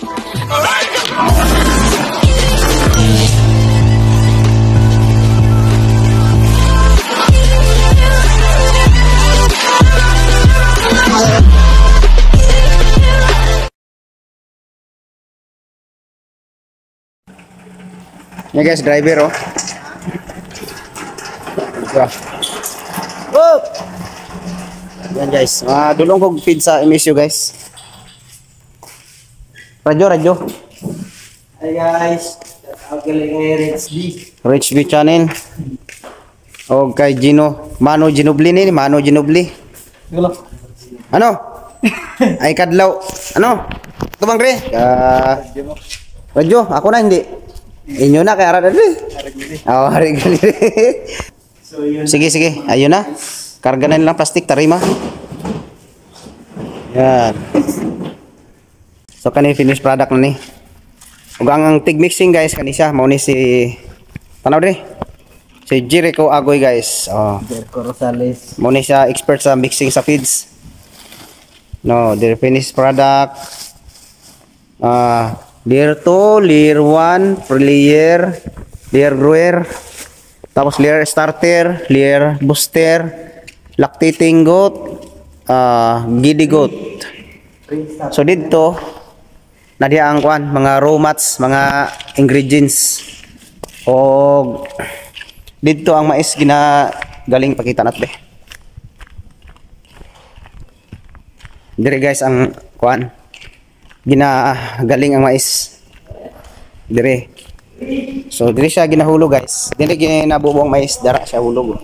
Yan guys, driver oh. Oh! Yan guys, dulong kog feed sa MSU guys. Radyo. Hi guys, ang galing ay Rich B. Rich B channel. O kay Mano Ginobili ni, Mano Ginobili. Ano? Ay kadlaw. Ano? Ito bang re? Radyo, ako na hindi. Inyo na kay ara dali. Oh, hari gali. So yun. Sige, ayun na. Karga na lang plastic tarima. Yan. So kani finished product na ni. Ug ang tig mixing guys kani siya mao ni si tanaw dre. Si Jericho Agoy guys. Oh. Jericho Rosales. Mao ni siya expert sa mixing sa feeds. No, the finished product. Layer 2, layer 1, pre-layer, layer grower, tapos layer starter, layer booster, lactating goat, giddy goat. So dito na diya ang kwan, mga raw mats, mga ingredients. O dito ang mais galing pakita natin. Dire guys ang kwan. Galing ang mais. Dire. So dire siya ginahulog guys. Dire ginabubuang mais, dara siya hulog.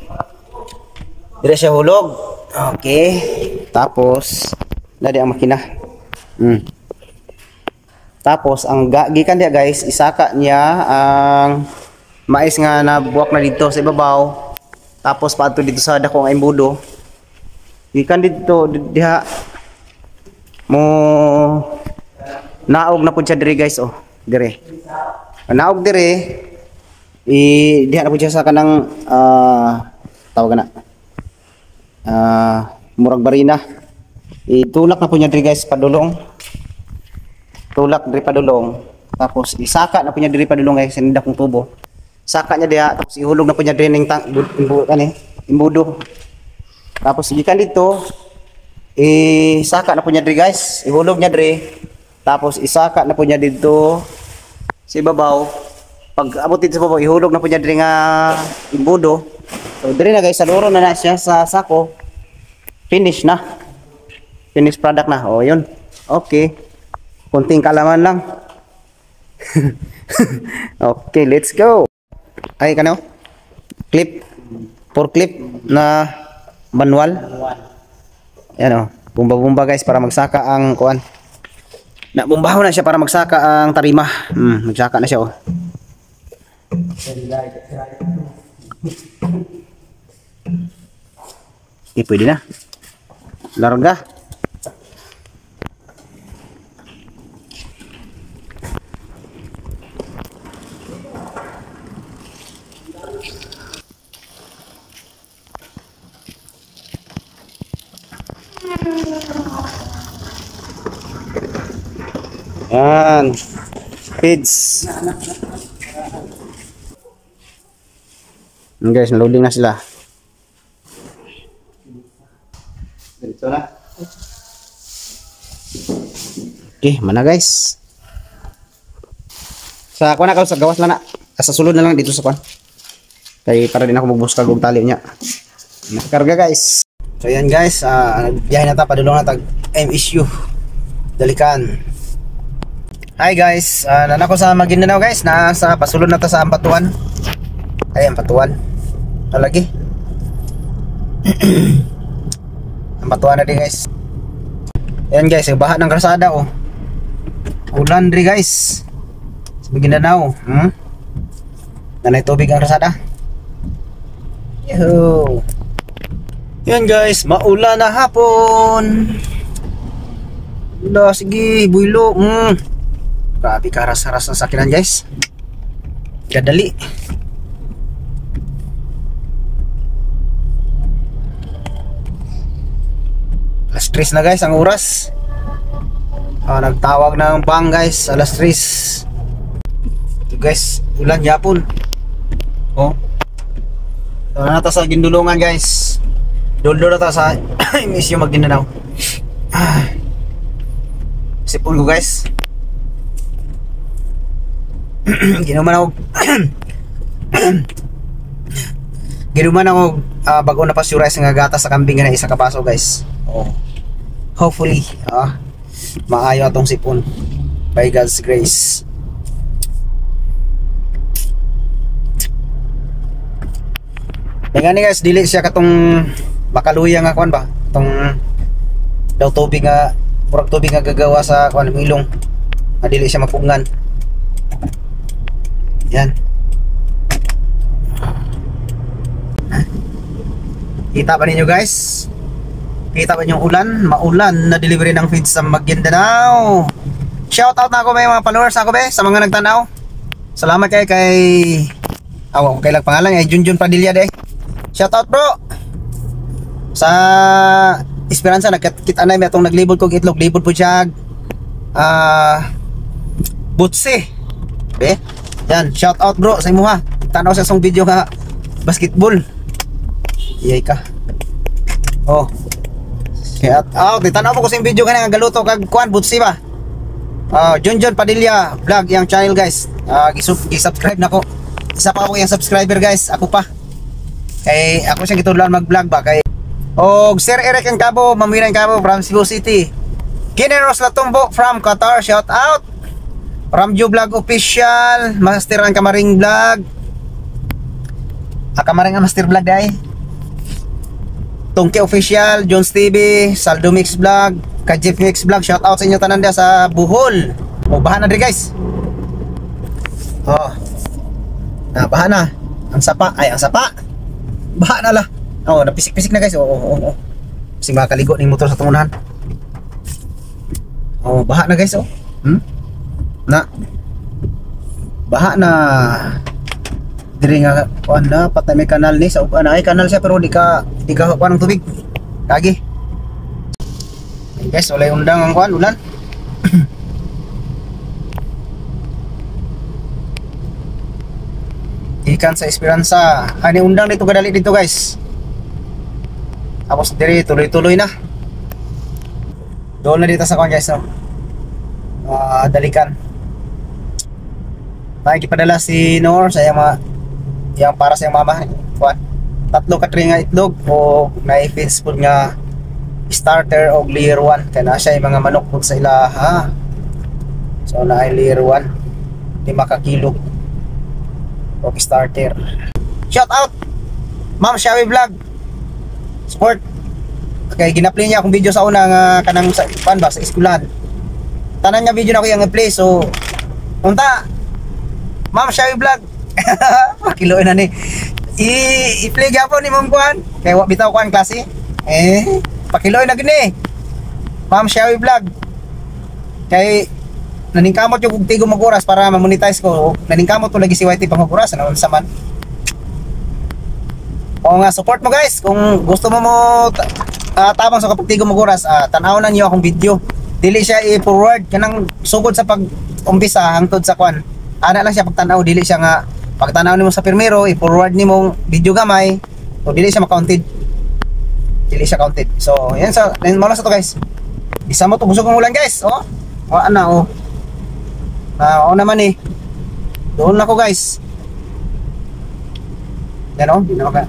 Dire siya hulog. Okay. Tapos dali ang makina. Tapos ang gikan dia guys, isaka niya ang mais nga nabuwak na dito sa ibabaw. Tapos paadto dito sa dakong imbudo. Gikan dito diha mo naog na pud siya dire guys oh, dire. Naog dire diha na pud siya sa kanang tawag na. Murag barina. Itulak na pud niya dire guys padulong. Tulak dire padulong. Tapos isaka na pud niya dire padulong guys sa dakong tubo. Saka niya diha tapos ihulog na pud niya dire ning imbudo. Tapos gikan dito saka na pud niya dire guys, ihulog niya dire. Tapos isaka na po niya dito sa ibabaw. Pag abot dito sa ibabaw, ihulog na po niya dito nga imbudo. So dire na guys, saluro na siya sa sako. Finish na. Finished product na. O yun. Okay. Kunting kalaman lang. Okay, let's go. Ay kano? Clip. For clip na manual. Yan o. Bumba-bumba guys para magsaka ang kuan. Nabumbaho na siya para magsaka ang tarima. Magsaka na siya oh. Pwede na. Larga. Yan. Feeds. Guys, na-loading na sila. Dito na. Okay, mana guys. Sa kuan ako sa gawas lang na. Sa sulod na lang dito sa kuan. Kay para din ako magbuskag og tali niya. Nakakarga guys. So yan guys, biyahe na ta padulong na tag MSU. Dalikan. Hi guys, nanako sa Maguindanao guys, nasa pasulod na ta sa Ampatuan. Ay Ampatuan. Lagi. Ampatuan na din guys. Ayan guys, baha ng kalsada oh. Ulan rin guys. Sa Maguindanao, nanay tubig ang kalsada. Yo. Yan guys, maulan na hapon. Wala, sige, buylo. Grabe karas-haras ng sakinan guys. Kadali. Alas 3 na guys ang oras. Nagtawag ng bang guys, alas 3. Ito guys, ulan yapon. Oh. So na ta sa gindulungan guys. Duldo na ta sa imisyo magdinanaw. Sipon ko guys. Ginuman ako. Ginuman ako bago na pasyurize nga gatas sa kambing na isa ka baso guys. Oh. Hopefully, maayo atong sipon by God's grace. Ngani guys, dili siya katong makaluya nga kuan ba? Tong daw tubig nga, murag tubig nga gagawa sa kuan ilong. Nga dili siya mapugngan. Yan. Kita ba ninyo guys? Kita ba yung ulan? Maulan na delivery ng feeds sa Maguindanao. Shout out na ako may mga followers ako be sa mga nagtanaw. Salamat kay kailang pangalan ay Junjun Padilla de. Shout out bro. Sa Esperanza nagkita na may atong naglibot kog itlog, libot po siya butse. Be? Yan, shout out bro sa imo ha. Tanaw sa isang video nga basketball. Iyay ka. Oh. Kaya tanaw po ko sa video nga galuto kag kuan butse ba. Junjun Padilla vlog yang channel guys. Gi-subscribe na ko. Isa pa ako yung subscriber guys, ako pa. Kay ako siya gitudlan mag-vlog ba kay Sir Eric and Cabo, Mamiran Cabo from Cebu City. Generos Latumbo from Qatar, shout out. Ramjo Vlog Official, Master ang Kamaring Vlog. Kamaring ang Master Vlog dai. Tungke Official, Jones TV, Saldo Mix Vlog, Kajip Mix Vlog, shout out sa inyo tanan dia sa Bohol. Bahan na diri guys. Bahan na. Ang sapa, ang sapa. Bahan na la. Napisik-pisik na guys. Kasi makakaligo ng motor sa tungunahan. Baha na guys. Baha na. Diri nga patay may kanal ni sa ay kanal siya pero di ka kuha ng tubig. Lagi. Guys, wala yung undang ang kuan ulan. Ikan sa Esperanza. Ani undang dito kadali dito guys. Tapos diri tuloy-tuloy na. Doon na dito sa kuan guys no. Dalikan. Tayo gipadala si Nor sa yang para sa mama kuan. 3 ka nga itlog o na-feeds food nga starter o layer 1 kaya na siya yung mga manok po sa ila ha. So na ay layer 1 5 ka kilo o starter. Shout out Ma'am Shawi Vlog support. Okay, gina-play niya akong video sa una nga kanang sa pan ba sa eskwelahan. Tanan nga video na ko yung play so unta Ma'am Shawi Vlog pakiloy na ni i-play gyapon ni Ma'am Kuan kay wa bitaw kuan klase pakiloy na gini Ma'am Shawi Vlog kay naningkamot yung tigo mag-oras para ma-monetize ko. Naningkamot to lagi si YT pang mag-oras ano sa man. Nga support mo guys kung gusto mo tabang sa kapag tigo mag-oras tanaw na niyo akong video. Dili siya i-forward kanang sugod sa pag-umpisa hangtod sa kwan. Ana lang siya pagtanaw, dili siya nga pagtanaw nimo sa primero i-forward nimo video gamay o dili siya ma-counted. Dili siya counted. So, yan sa mula sa to guys. Isa mo to busog ng ulan guys. Naman doon ako guys. Yan di na maka.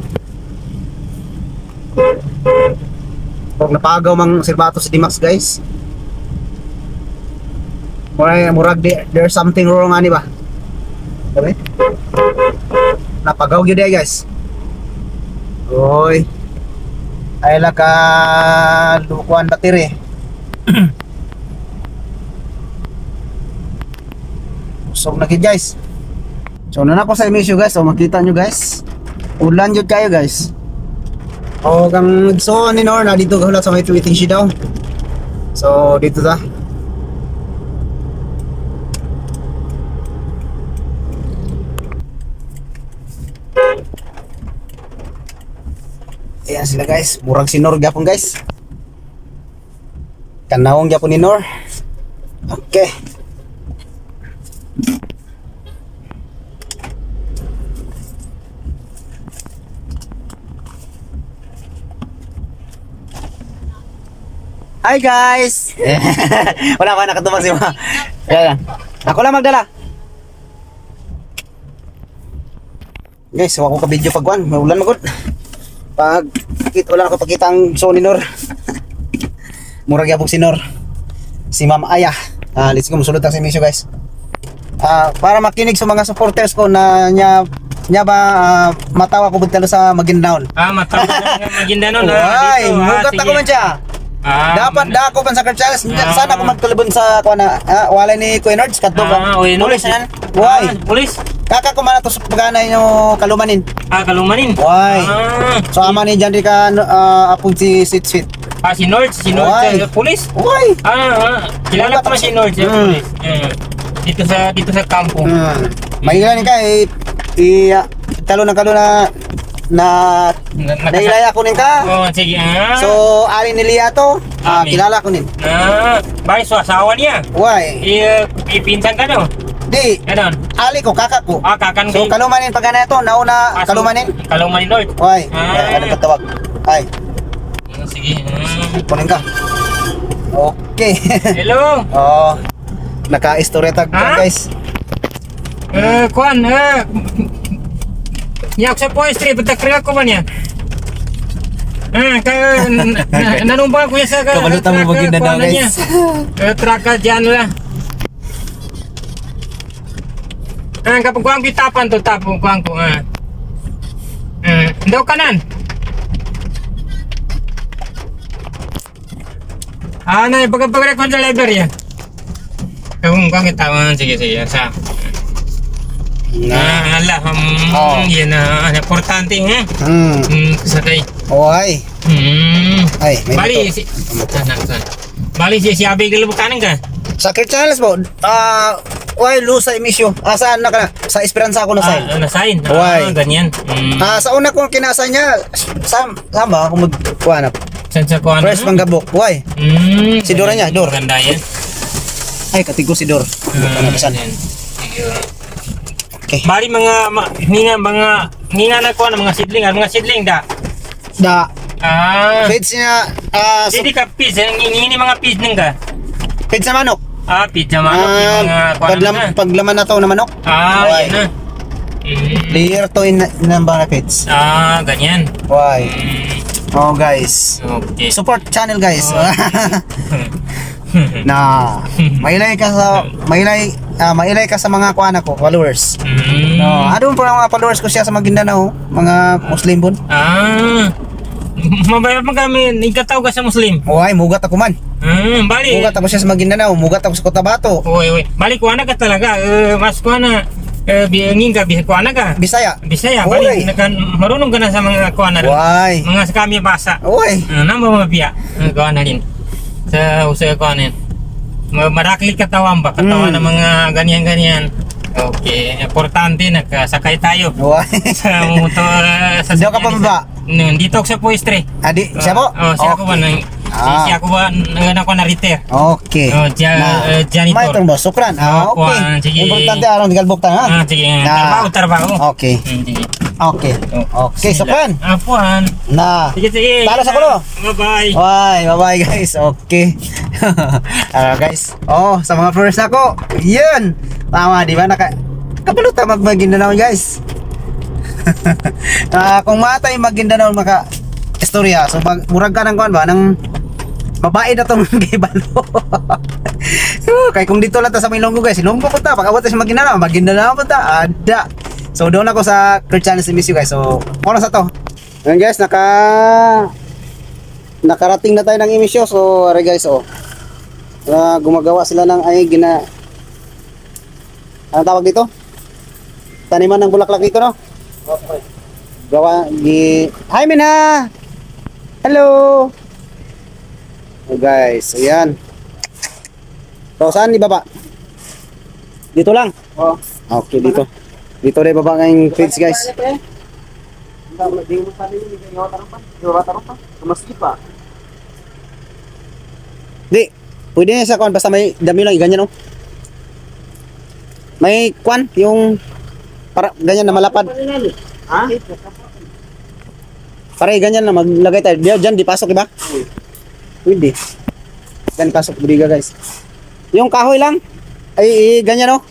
Pag napagaw mang sirbato si Dimax guys. Murag there's something wrong ani ba? Sabi? Napagaw gyud guys. Oy. Ay laka lukuan battery. So na gid guys. So na ako sa emisyo guys. So makita nyo guys. Ulan jud kayo guys. Kang so ni Nor na dito hulat sa may waiting sheet daw. So dito ta. Ayan sila guys. Murag si Nor gyapon guys. Kanawong gyapon ni Nor. Okay. Hi guys! Wala ka nakatubag si Ma. Yan. Ako lang magdala. Guys, wala ko ka-video pagwan. Maulan magod. Wala ako pakita ang Sony Nor. Murag yabog si Nor. Si Ma'am Aya. Let's go, musulot ang si Misyo guys. Para makinig sa mga supporters ko na nya ba matawa ko bugtalo sa Maguindanao. Matawa sa Maguindanao na Ay, dito. mugat ako man siya. Dapat dako pan sa Charles. Sana ako magkalabon sa kuana. Walay ni Kuya Nords kadto ba? Pulis nan. Why? Pulis. Kaka ko man to sa pagana inyo kalumanin. Kalumanin. Why? So ama ni Jan ka apong si Sweet. Si Nords, pulis. Why? Kilala ko man si Nords, pulis. Dito sa kampo. Mahilan ka talo na nailaya ko nin ka. Sige. So ali ni Lia to, kilala ko nin. Bali so asawa niya. Why? Ipinsan ka no? Di. Ganon. Ali ko kaka ko. Kakan So kalumanin pag to, nauna kalumanin. Kalumanin Lord. Why? Ano katawag? Ay, sige. kunin ka. Okay. Hello. Naka-istorya tag guys. Kuan, yak sa poestry, patakriya ko ba niya? Nanumbang ko yan sa Kabalutan mo Maguindanao guys. Traka dyan lang. Kapag kuang kitapan to, tapong kuang ko. Daw kanan. Pagkapagre ko sa library yan. Kung kuang kitawan, sige, sa. Alah, yan na, importante, ha? Sakay. Ay. Ay, Bali, Bali, si Abig Lubukanan ka? Sa Charles po, why lusa emisyo? Saan na ka na? Sa Esperanza ako na sign. Na-sign? Why? Ganyan. Sa una kong kinasa niya, sama ako magkuha na. Saan sa kuhan? Fresh Manggabok. Why? Si Dora niya, Dor. Ganda yan. Ay, katigo si Dor. Okay. Bali mga na kuhan mga sidling da. Feeds niya, Hindi ka pis, ngini mga pis nang ka. feeds na manok. Pizza manok yung mga kuhan na. Paglaman na to na manok. Yan na. Layer to in na feeds. Ganyan. Why? Oh guys. Okay. Support channel guys. Na mailay ka sa mga kuana ko, followers. No, adun po ang mga followers ko siya sa Maguindanao, mga Muslim bun. Mabaya pa kami, ikataw ka sa Muslim. Oy, mugat ako man. Bali. Mugat ako siya sa Maguindanao, mugat ako sa Cotabato. Oy. Bali kuana ka talaga. Mas kuana biyangin ka, kuana ka. Bisaya. Bali marunong ka na sa mga kuana rin. Why? Mga sa kami basa. Oy. Namba mabiya. Kuana rin. Sa kuana yan. Maraklit katawan ba? Katawan ng mga ganyan-ganyan. Okay, importante nakasakay tayo. Why? Sa motor sa Diyo ka pa ba? Dito ako sa poestre. Adi, siya po? Siya ko ba siya ko ba ako na repair. Okay. Janitor. May turbo, sukran. Okay. Sige. Importante aron digalbok ta ha. Sige. Na- Trabaho. Okay. Sige. Okay. Okay, sukran. Apuan. Na. Sige. Talo sa kulo. Bye-bye. Bye guys. Okay. Guys. Sa mga viewers nako. Yun. Tama, di ba? Kapaluta mag-Maguindanao guys. Kung matay Maguindanao maka istorya. So murag ka ng kuan ba nang babae na tong gibalo. Kay kung dito lang ta sa Ilonggo guys, Ilonggo po ta, pag-abot ta sa Maguindanao po ta. Ada. So doon ako sa Channel si Miss you guys. So oras na to. Ayan guys, nakarating na tayo ng emisyon. So are guys, gumagawa sila ng ano tawag dito? Taniman ng bulaklak dito, no? Okay. Hi Mina! Hello! Guys, ayan. So saan ibaba? Dito lang? Okay, dito. Dito rin baba ngayong feeds guys. Di, Pwede na sa kwan, basta may dami lang, ganyan oh. May kwan, yung para ganyan na malapad. Ha? Para ganyan na maglagay tayo. Diyan, di pasok, diba? Pwede. Diyan pasok, briga guys. Yung kahoy lang, ay ganyan oh.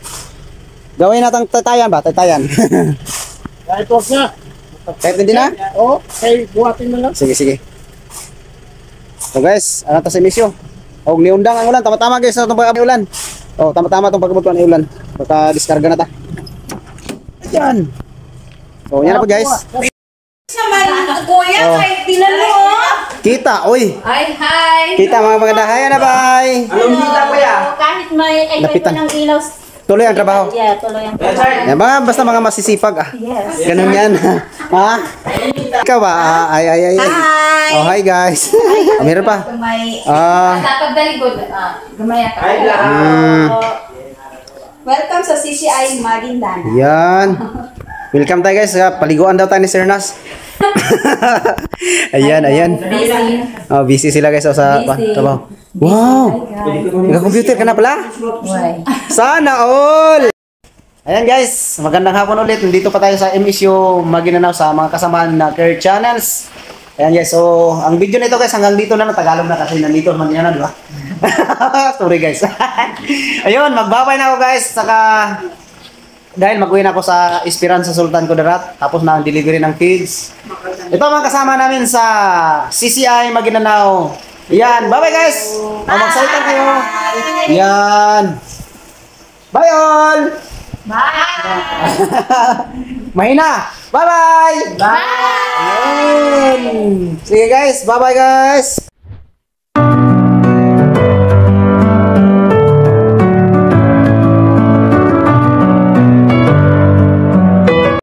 Gawin natin tatayan ba? Tatayan. Kahit huwag na. Kahit hindi na? Oo, kay buhatin mo lang. Sige, sige. So guys, ano to si Misyo? Og niundang ang ulan, tama-tama guys, itong pag-ulan. Oh, tama-tama itong pag-ulan ng ulan. Baka diskarga na ta. Ayan. So, yan na po guys. Naman, kuya, Oh. kahit tinalo. Kita, oy. Ay, hi. Kita mga maganda. Hi, na bye. Anong hita pa yan? Kahit may Lapitan. ng ilaw. Tuloy ang trabaho. Yeah, tuloy ang Yan, basta mga masisipag ah. Yes. Ganun yan. Ha? Ikaw ba? Ay. Hi. Oh, hi guys. Meron pa. May Ah, pagdaligod. Gumaya ka. Hi, vlog. Welcome sa CCI Maguindanao. yan. Welcome tayo guys. Paliguan daw tayo ni Sir Nas. ayan. Busy. Oh, busy sila guys sa Busy. trabaho. Wow! Nag-computer ka na pala? Why? Sana all! Ayan guys, magandang hapon ulit. Nandito pa tayo sa MSU Maguindanao sa mga kasamahan na Care Channels. Ayan guys, so ang video nito guys hanggang dito na, Tagalog na kasi nandito naman yan, di ba? Sorry guys. Ayun, magbabay na ako guys. Saka dahil mag-uwi na ako sa Esperanza Sultan Kudarat, tapos na ang delivery ng kids. Ito ang mga kasama namin sa CCI Maguindanao. Yan, bye-bye guys! Magsalita kayo. Yan. Bye all! Bye. Mahina! Bye-bye! Bye. Ayun. Sige guys, bye-bye guys!